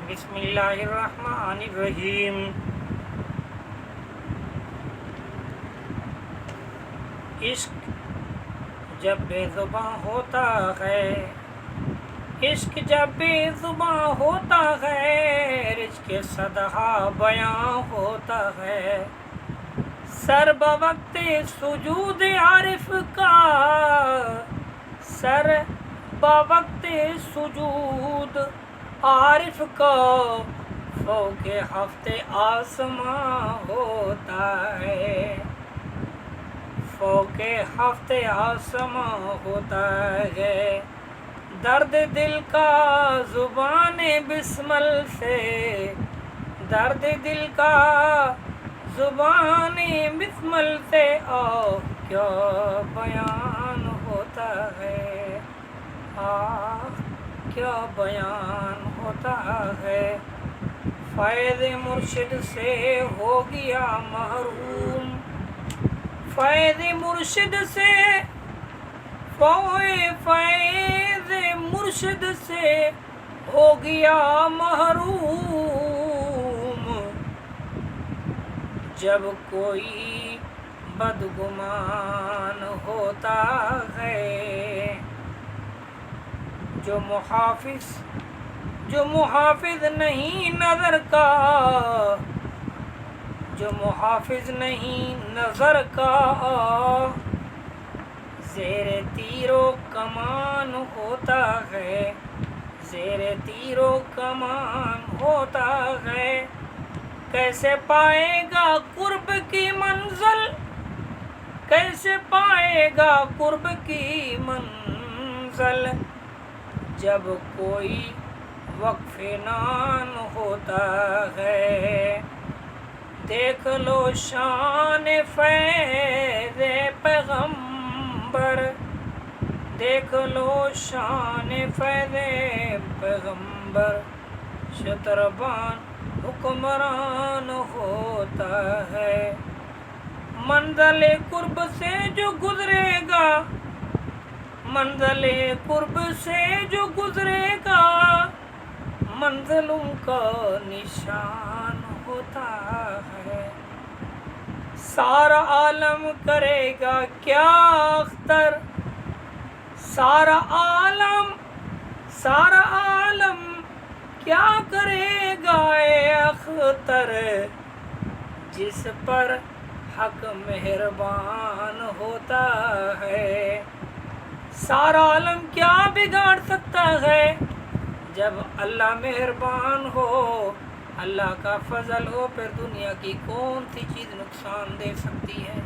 بسم اللہ الرحمن الرحیم۔ عشق جب بے زباں ہوتا ہے، عشق جب بے زباں ہوتا ہے، عشق صدہا بیاں ہوتا ہے۔ سر بوقت سجود عارف کا، سر بوقت سجود عارف کا، فوق ہفت آسماں ہوتا ہے، فوق ہفت آسماں ہوتا ہے۔ درد دل کا زبان بسمل سے، درد دل کا زبان بسمل سے، کیا بیان ہوتا ہے، کیا بیان ہوتا ہے۔ فیض مرشد سے ہو گیا محروم، فیض مرشد سے، فیض مرشد سے ہو گیا محروم۔ جب کوئی بدگمان ہوتا ہے، جو محافظ نہیں نظر کا، جو محافظ نہیں نظر کا، زیر تیر و کمان ہوتا ہے، زیر تیر و کمان ہوتا ہے۔ کیسے پائے گا قرب کی منزل، کیسے پائے گا قرب کی منزل، جب کوئی وقف نان ہوتا ہے۔ دیکھ لو شان فیض پیغمبر، دیکھ لو شان فیض پیغمبر، شتربان حکمران ہوتا ہے۔ منزل قرب سے جو گزرے گا، منزل قرب سے جو گزرے گا، منزلوں کا نشان ہوتا ہے۔ سارا عالم کرے گا کیا اختر، سارا عالم کیا کرے گا اے اختر، جس پر حق مہربان ہوتا ہے۔ سارا عالم کیا بگاڑ سکتا ہے، جب اللہ مہربان ہو، اللہ کا فضل ہو، پھر دنیا کی کون سی چیز نقصان دے سکتی ہے۔